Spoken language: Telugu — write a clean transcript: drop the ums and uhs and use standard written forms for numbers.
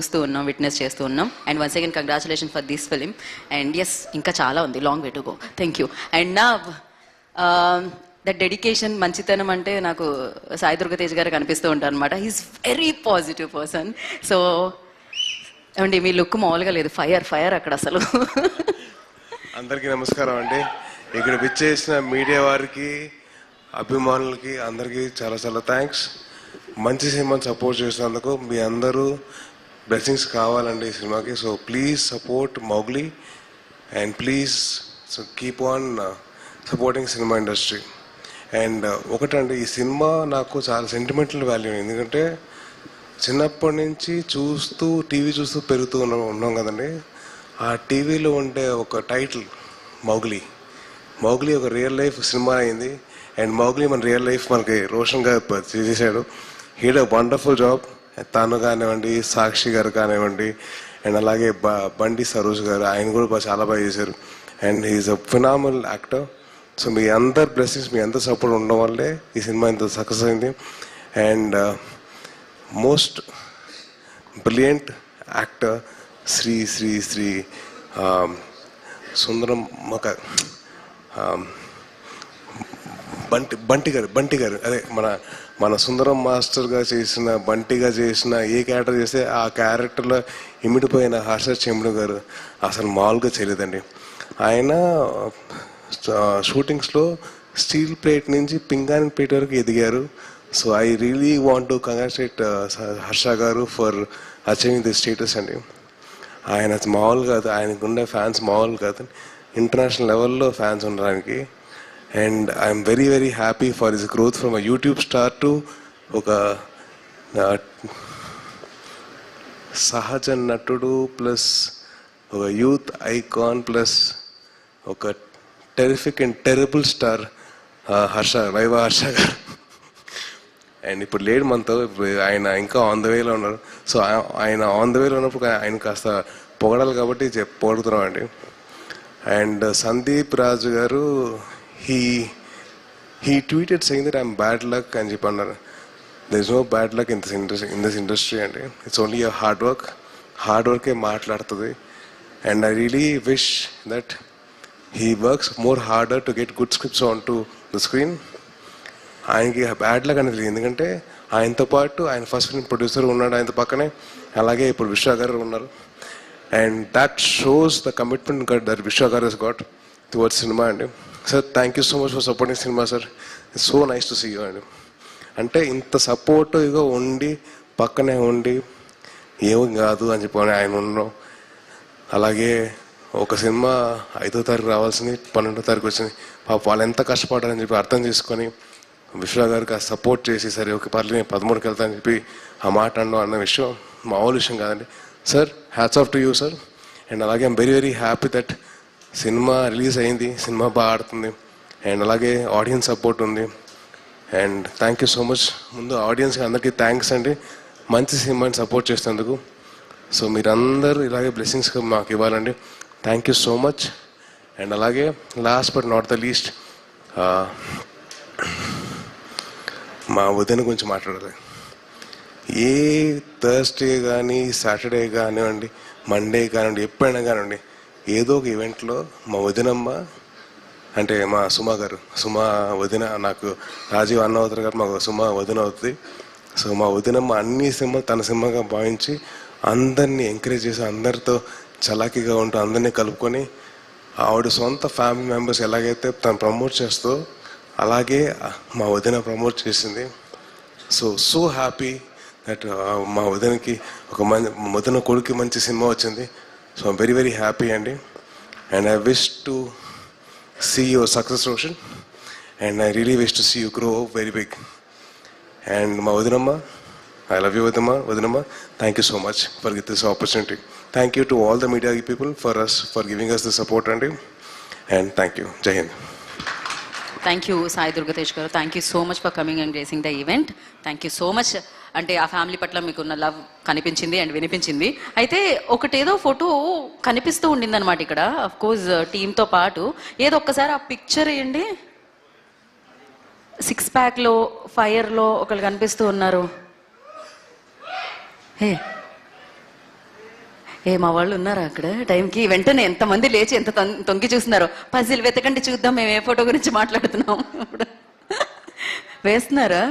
చూస్తూ ఉన్నాం, విట్నెస్ చేస్తూ ఉన్నాం. And once again congratulation for this film. And yes, ఇంకా చాలా ఉంది, long way to go. Thank you. And నా దట్ డెడికేషన్, మంచితనం అంటే నాకు సాయి దుర్గతేజ్ గారు కనిపిస్తూ ఉంటారు అనమాట. He is very positive person. So ఏమండి, మీ లుక్ మామూలుగా లేదు, ఫైర్ ఫైర్ అక్కడ అసలు. అందరికీ నమస్కారం అండి. ఇక్కడ విచ్చేసిన మీడియా వారికి, అభిమానులకి అందరికీ చాలా చాలా థ్యాంక్స్. మంచి సినిమాని సపోర్ట్ చేసినందుకు మీ అందరూ బ్లెస్సింగ్స్ కావాలండి ఈ సినిమాకి. So please support Mowgli and please keep on supporting cinema industry. And ఒకటండి, ఈ సినిమా నాకు చాలా సెంటిమెంటల్ వాల్యూ. ఎందుకంటే చిన్నప్పటి నుంచి టీవీ చూస్తూ పెరుగుతూ ఉన్నాం కదండి. ఆ టీవీలో ఉండే ఒక టైటిల్ మౌగ్లీ ఒక రియల్ లైఫ్ సినిమా అయింది. అండ్ మౌగ్లీ మన రియల్ లైఫ్ మనకి రోషన్ గారు చేశాడు. హీ డ్ వండర్ఫుల్ జాబ్. తను కానివ్వండి, సాక్షి గారు కానివ్వండి, అండ్ అలాగే బండి సరోజ్ గారు, ఆయన కూడా చాలా బాగా చేశారు. And he's a phenomenal actor. So మీ అందరి బ్లెస్సింగ్స్, మీ అందరి సపోర్ట్ ఉండడం వల్లే ఈ సినిమా ఇంత సక్సెస్ అయింది. And most brilliant actor Sri Sri Sri Sundaram Bunty గారు అదే మన సుందరం మాస్టర్గా చేసిన, బంటిగా చేసిన, ఏ క్యారెక్టర్ చేస్తే ఆ క్యారెక్టర్లో ఇమిడిపోయిన హర్ష చెంబుడు గారు అసలు మామూలుగా చేయలేదండి. ఆయన షూటింగ్స్లో స్టీల్ ప్లేట్ నుంచి పింగాణి ప్లేట్ వరకు ఎదిగారు. So I really want to congratulate Harsha గారు ఫర్ అచీవింగ్ ది స్టేటస్ అండి. ఆయన మామూలు కాదు, ఆయనకు ఉండే ఫ్యాన్స్ మామూలు కాదు, ఇంటర్నేషనల్ లెవెల్లో ఫ్యాన్స్ ఉండడానికి. And I'm very very happy for his growth from a YouTube star to ఒక సహజ నటుడు ప్లస్ ఒక యూత్ ఐకాన్ ప్లస్ ఒక terrific and terrible star viva Harsha గారు. అండ్ ఇప్పుడు లేడు మనతో, ఆయన ఇంకా ఆన్ ద వేలో ఉన్నారు. సో ఆయన ఆన్ ద వేలో ఉన్నప్పుడు ఆయన కాస్త పొగడాలి కాబట్టి పొగుడుతున్నాం అండి. అండ్ సందీప్ రాజు గారు he tweeted saying that I'm bad luck అని చెప్పి అన్నారు. there's no bad luck in this industry అండి. it's only a హార్డ్ వర్కే మాట్లాడుతుంది. And I really wish that he works more harder to get good scripts onto the screen. ఆయనకి బ్యాడ్ లక్ అనేది, ఎందుకంటే ఆయనతో పాటు ఆయన ఫస్ట్ ఫిల్మ్ ప్రొడ్యూసర్ ఉన్నాడు ఆయనతో పక్కనే, అలాగే ఇప్పుడు విశ్వ గారు ఉన్నారు. And that shows the commitment that Vishwa గారు హస్ గాట్ టువర్డ్స్ సినిమా అండి. Sir, thank you so much for supporting cinema sir. It's so nice to see you అండి. అంటే ఇంత సపోర్టివ్గా ఉండి, పక్కనే ఉండి ఏం కాదు అని చెప్పి ఆయన ఉండడం. అలాగే ఒక సినిమా 5వ తారీఖు రావాల్సింది 12వ తారీఖు వచ్చింది. పాప వాళ్ళు ఎంత కష్టపడారని చెప్పి అర్థం చేసుకొని విశ్వ గారికి ఆ సపోర్ట్ చేసి, సరే ఓకే పర్లేదు నేను 13కి వెళ్తానని చెప్పి ఆ మాట అనడం అన్న విషయం మామూలు విషయం కాదండి. Sir, hats off to you sir. And అలాగే I'm very very happy that cinema release అయింది, సినిమా బాగా ఆడుతుంది. అండ్ అలాగే ఆడియన్స్ సపోర్ట్ ఉంది. And thank you so much. ముందు ఆడియన్స్కి అందరికీ థ్యాంక్స్ అండి, మంచి సినిమాని సపోర్ట్ చేసినందుకు. సో మీరందరూ ఇలాగే బ్లెస్సింగ్స్ మాకు ఇవ్వాలండి. Thank you so much. And అలాగే last but not the least, మా వదిన గురించి మాట్లాడాలి. ఏ థర్స్డే కానీ, సాటర్డే కానివ్వండి, మండే కానివ్వండి, ఎప్పుడైనా కానివ్వండి, ఏదో ఒక ఈవెంట్లో మా వదినమ్మ, అంటే మా సుమా వదిన, నాకు రాజీవ్ అన్న అవుతారు కాబట్టి మాకు సుమా వదిన అవుతుంది. సో మా వదినమ్మ అన్ని సినిమాలు తన సినిమాగా భావించి అందరినీ ఎంకరేజ్ చేసి, అందరితో చలాకీగా ఉంటూ అందరినీ కలుపుకొని, ఆవిడ సొంత ఫ్యామిలీ మెంబర్స్ ఎలాగైతే తను ప్రమోట్ చేస్తో అలాగే మా వదిన ప్రమోట్ చేసింది. సో హ్యాపీ దట్ మా వదినకి వదిన కొడుకు మంచి సినిమా వచ్చింది. So I'm very very happy అండి. And I wish to see your success Roshan. And I really wish to see you grow very big. And మా వదినమ్మ, ఐ లవ్ యూ వదినమ్మ. Thank you so much for this opportunity. Thank you to all the media people for giving us the support అండి. And thank you. Jai Hind. Thank you Sai Durgatej గారు. Thank you so much for coming and gracing the event. Thank you so much. అంటే ఆ ఫ్యామిలీ పట్ల మీకున్న లవ్ కనిపించింది అండ్ వినిపించింది. అయితే ఒకటేదో ఫోటో కనిపిస్తూ ఉండింది అనమాట ఇక్కడ, అఫ్ కోర్స్ టీంతో పాటు. ఏదో ఒక్కసారి ఆ పిక్చర్ వేయండి. 6 ప్యాక్లో ఫైర్లో ఒకళ్ళు కనిపిస్తూ ఉన్నారు. హే ఏ మా వాళ్ళు ఉన్నారా అక్కడ టైంకి వెంటనే ఎంతమంది లేచి ఎంత తొంగి చూస్తున్నారో పజిల్ వెతకండి చూద్దాం మేము ఏ ఫోటో గురించి మాట్లాడుతున్నాం ఇప్పుడు వేస్తున్నారా